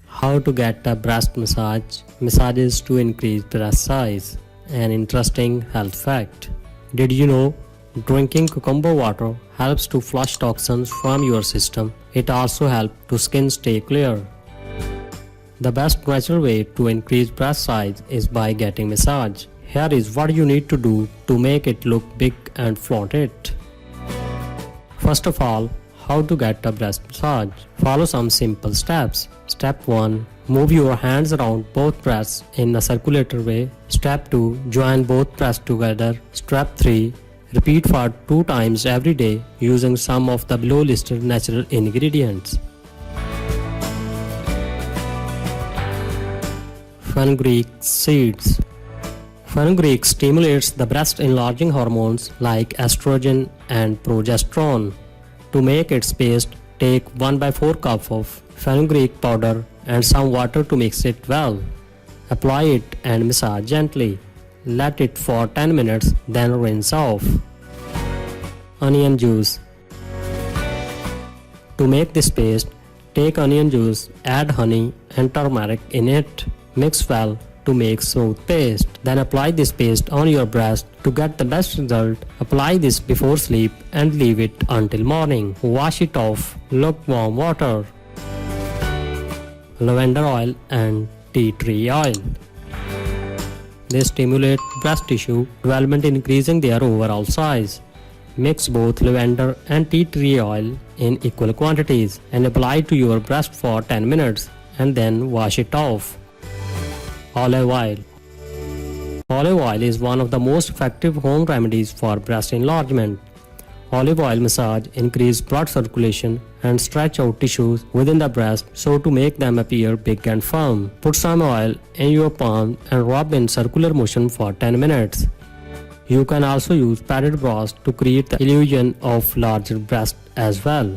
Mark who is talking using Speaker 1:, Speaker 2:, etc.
Speaker 1: How to get a breast massage. Massages to increase breast size. An interesting health fact. Did you know drinking cucumber water helps to flush toxins from your system? It also helps to skin stay clear. The best natural way to increase breast size is by getting massage. Here is what you need to do to make it look big and flaunt it. First of all, how to get a breast massage. Follow some simple steps. Step 1. Move your hands around both breasts in a circulator way. Step 2. Join both breasts together. Step 3. Repeat for 2 times every day using some of the below listed natural ingredients. Fenugreek seeds. Fenugreek stimulates the breast enlarging hormones like estrogen and progesterone. To make its paste, take 1/4 cup of fenugreek powder and some water to mix it well. Apply it and massage gently. Let it for 10 minutes, then rinse off. Onion juice. To make this paste, take onion juice, add honey and turmeric in it. Mix well to make smooth paste. Then apply this paste on your breast. To get the best result, apply this before sleep and leave it until morning. Wash it off lukewarm water. Lavender oil and tea tree oil. They stimulate breast tissue development, increasing their overall size. Mix both lavender and tea tree oil in equal quantities and apply to your breast for 10 minutes and then wash it off. Olive oil. Olive oil is one of the most effective home remedies for breast enlargement. Olive oil massage increase blood circulation and stretch out tissues within the breast so to make them appear big and firm. Put some oil in your palm and rub in circular motion for 10 minutes. You can also use padded bras to create the illusion of larger breast as well.